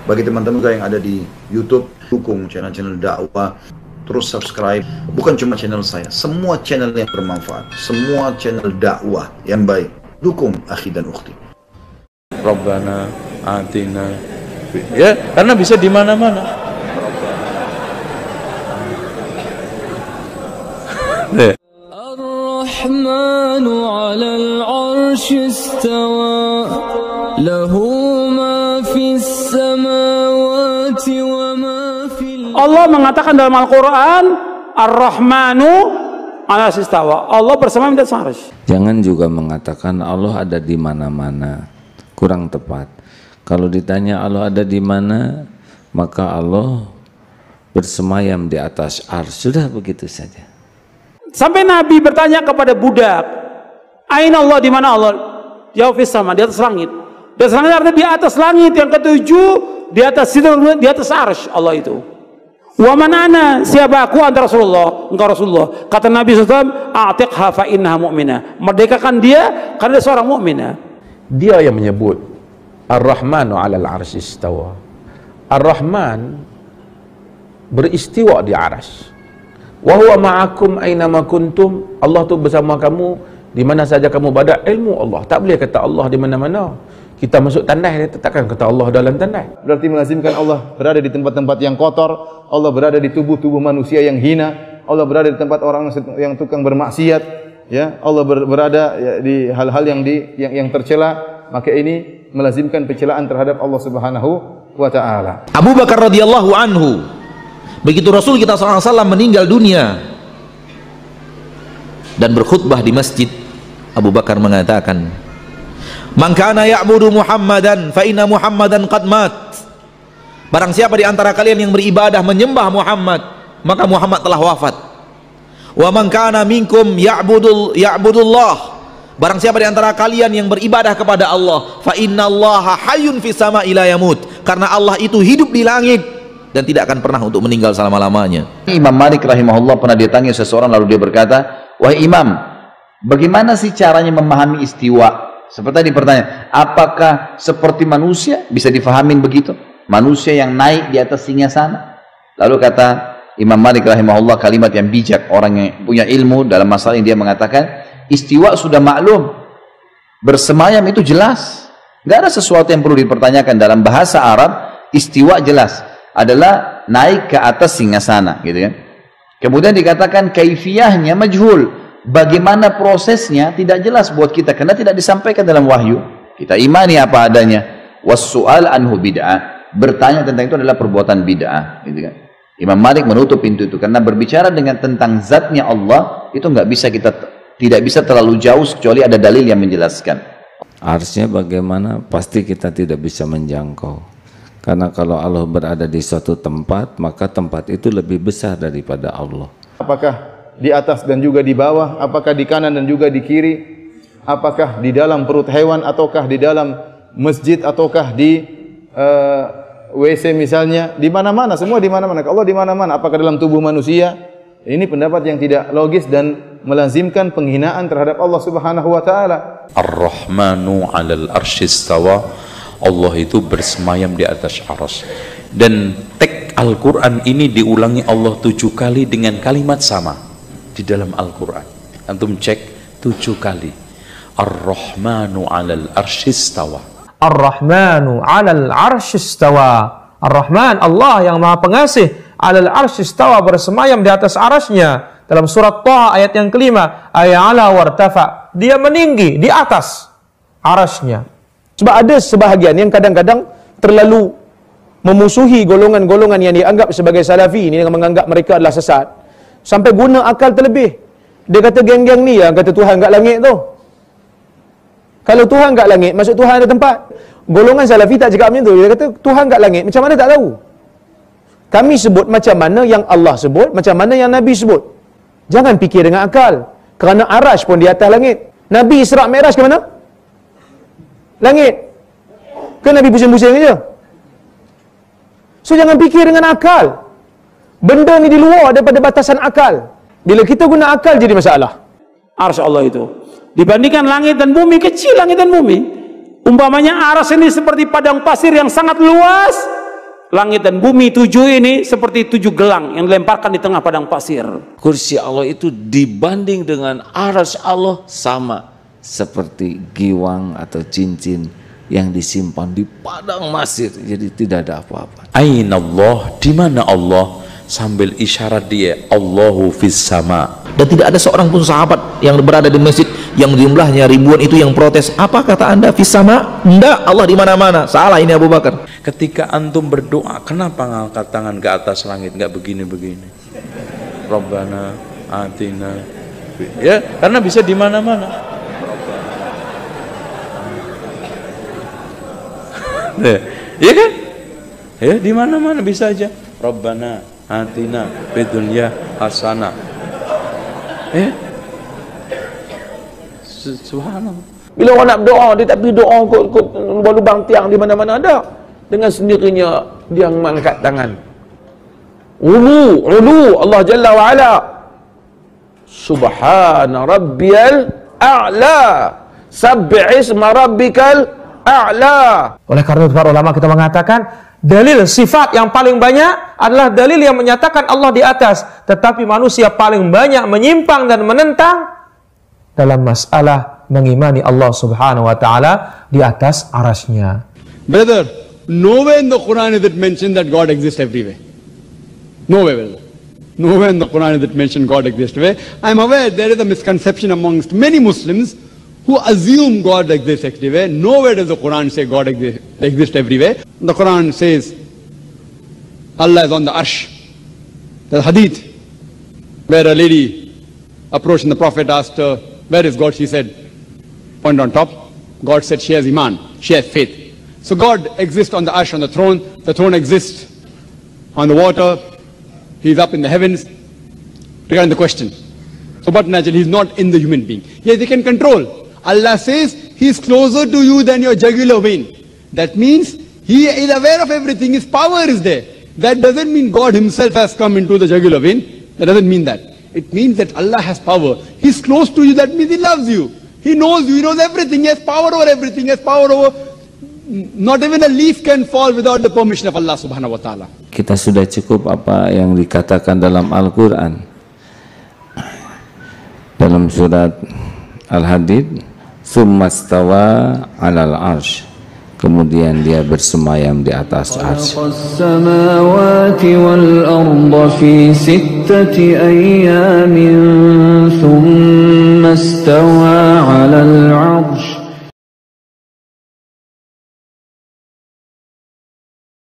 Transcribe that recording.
Bagi teman-teman yang ada di YouTube, dukung channel-channel dakwah, terus subscribe. Bukan cuma channel saya, semua channel yang bermanfaat, semua channel dakwah yang baik. Dukung akhi dan ukhti. Rabbana atina, ya, karena bisa di mana-mana. Ar-Rahmanu 'alal 'arsy istawa, lahu ma fis samawati wa ma fil. Allah mengatakan dalam Al-Quran, Ar-Rahmanu 'ala istawa. Allah bersama di atas arsy. Jangan juga mengatakan Allah ada di mana-mana. Kurang tepat. Kalau ditanya Allah ada di mana, maka Allah bersemayam di atas arsy. Sudah begitu saja. Sampai Nabi bertanya kepada budak, Aina Allah, di mana Allah? Jawab fis sama, di atas langit. Di atas langit artinya di atas langit. Yang ketujuh, di atas sidrah, di atas arsy Allah itu. Wa man ana, siapa aku? Anta Rasulullah, engkau Rasulullah. Kata Nabi SAW, a'tiqha fa innaha mu'minah. Merdekakan dia karena dia seorang mukminah. Dia yang menyebut Ar-Rahmanu 'alal 'arsy istawa. Ar-Rahman beristiwa di arsy. Wa huwa ma'akum aina ma kuntum. Allah tu bersama kamu di mana saja kamu berada. Ilmu Allah. Tak boleh kata Allah di mana-mana. Kita masuk tandai, dia takkan kata Allah dalam tandai. Berarti melazimkan Allah berada di tempat-tempat yang kotor, Allah berada di tubuh-tubuh manusia yang hina, Allah berada di tempat orang yang tukang bermaksiat, ya. Allah berada di hal-hal yang tercela, maka ini melazimkan pencelaan terhadap Allah Subhanahu wa taala. Abu Bakar radhiyallahu anhu, begitu Rasul kita SAW meninggal dunia dan berkhutbah di masjid, Abu Bakar mengatakan, "Man kana ya'budu Muhammadan fa inna Muhammadan qad mat." Barang siapa di antara kalian yang beribadah menyembah Muhammad, maka Muhammad telah wafat. Wa man kana minkum ya'budullah. Barang siapa di antara kalian yang beribadah kepada Allah, fa innallaha hayyun fis sama'i la yamut. Karena Allah itu hidup di langit dan tidak akan pernah untuk meninggal selama-lamanya. Imam Malik rahimahullah pernah ditanya seseorang, lalu dia berkata, "Wahai Imam, bagaimana sih caranya memahami istiwa?" Seperti tadi pertanyaan, apakah seperti manusia bisa difahamin begitu? Manusia yang naik di atas singgasana? Lalu kata Imam Malik rahimahullah kalimat yang bijak, orang yang punya ilmu dalam masalah ini, dia mengatakan, istiwa sudah maklum, bersemayam itu jelas, nggak ada sesuatu yang perlu dipertanyakan. Dalam bahasa Arab, istiwa jelas adalah naik ke atas singgasana, gitu kan. Kemudian dikatakan kaifiyahnya majhul, bagaimana prosesnya tidak jelas buat kita karena tidak disampaikan dalam wahyu. Kita imani apa adanya. Was-su'al anhu bid'ah, bertanya tentang itu adalah perbuatan bid'ah, gitu kan. Imam Malik menutup pintu itu karena berbicara dengan tentang zatnya Allah itu tidak bisa terlalu jauh kecuali ada dalil yang menjelaskan. Arsy bagaimana? Pasti kita tidak bisa menjangkau. Karena kalau Allah berada di suatu tempat, maka tempat itu lebih besar daripada Allah. Apakah di atas dan juga di bawah? Apakah di kanan dan juga di kiri? Apakah di dalam perut hewan ataukah di dalam masjid ataukah di WC misalnya? Di mana-mana, semua di mana-mana. Allah di mana-mana. Apakah dalam tubuh manusia? Ini pendapat yang tidak logis dan melazimkan penghinaan terhadap Allah Subhanahu wa taala. Ar-Rahmanu 'alal 'arsy istawa. Allah itu bersemayam di atas arsy. Dan teks Al-Quran ini diulangi Allah 7 kali dengan kalimat sama di dalam Al-Quran. Antum cek 7 kali. Ar-Rahmanu 'alal 'arsy istawa. Ar-Rahmanu 'alal 'arsy istawa. Ar-Rahman, Allah yang Maha Pengasih, 'alal 'arsy istawa, bersemayam di atas arasy-Nya. Dalam surat Thaha ayat yang kelima, ay'ala wartafa, dia meninggi di atas arasy-Nya. Sebab ada sebahagian yang kadang-kadang terlalu memusuhi golongan-golongan yang dianggap sebagai salafi ini, yang menganggap mereka adalah sesat, sampai guna akal terlebih. Dia kata geng-geng ni yang kata Tuhan kat langit tu. Kalau Tuhan kat langit, maksud Tuhan ada tempat. Golongan salafi tak cakap macam tu. Dia kata Tuhan kat langit, macam mana tak tahu. Kami sebut macam mana yang Allah sebut, macam mana yang Nabi sebut. Jangan fikir dengan akal. Kerana arasy pun di atas langit. Nabi Isra' Mi'raj ke mana? Langit. Ke Nabi pusing-pusing saja? So jangan fikir dengan akal. Benda ni di luar daripada batasan akal. Bila kita guna akal jadi masalah. Arsy Allah itu dibandingkan langit dan bumi, kecil langit dan bumi. Umpamanya arsy ini seperti padang pasir yang sangat luas, langit dan bumi 7 ini seperti 7 gelang yang dilemparkan di tengah padang pasir. Kursi Allah itu dibanding dengan arsy Allah sama seperti giwang atau cincin yang disimpan di padang pasir, jadi tidak ada apa-apa. Aina Allah, di mana Allah? Sambil isyarat dia, Allahu fis sama. Dan tidak ada seorang pun sahabat yang berada di masjid yang jumlahnya ribuan itu yang protes. Apa kata anda fis sama? Enggak, Allah di mana-mana. Salah ini Abu Bakar. Ketika antum berdoa, kenapa ngangkat tangan ke atas langit, nggak begini-begini? Rabbana atina, ya karena bisa di mana-mana. Iya kan? Ya di mana-mana bisa aja. Rabbana atina fid dunya hasanah. Subhanallah. Bila orang nak doa, dia tak pergi doa kot lubang tiang di mana-mana ada. Dengan sendirinya dia mengangkat tangan. Ulu Allah Jalla wa Ala. Subhana rabbiyal a'la. Sabbi'isma rabbikal a'la. Oleh karena itu para ulama kita mengatakan dalil sifat yang paling banyak adalah dalil yang menyatakan Allah di atas, tetapi manusia paling banyak menyimpang dan menentang dalam masalah mengimani Allah Subhanahu wa taala di atas arasy-Nya. Brother, nowhere in the Quran is it mentioned that God exists everywhere. Nowhere, brother. Nowhere in the Quran is it mentioned God exists everywhere. I am aware there is a misconception amongst many Muslims who assume God exists everywhere. Nowhere does the Quran say God exists everywhere. The Quran says Allah is on the arsh. There's a hadith where a lady approached the Prophet, asked her, where is God? She said, point on top. God said she has iman, she has faith. So God exists on the arsh, on the throne exists on the water, He's up in the heavens. Regarding the question, so but naturally He's not in the human being. Yes, He can control. Allah says He's closer to you than your jugular vein. That means He is aware of everything, His power is there. That doesn't mean God Himself has come into the jugular vein. That doesn't mean that. It means that Allah has power. He's close to you, that means He loves you. He knows you, He knows everything, He has power over everything, He has power over... Not even a leaf can fall without the permission of Allah Subhanahu wa ta'ala. Kita sudah cukup apa yang dikatakan dalam Al-Quran. Dalam surat Al-Hadid, Tsumma stawa 'alal 'arsy. Kemudian dia bersemayam di atas arsy. As-samawati wal arda fi sittati ayyamin thumma stawa 'alal 'arsy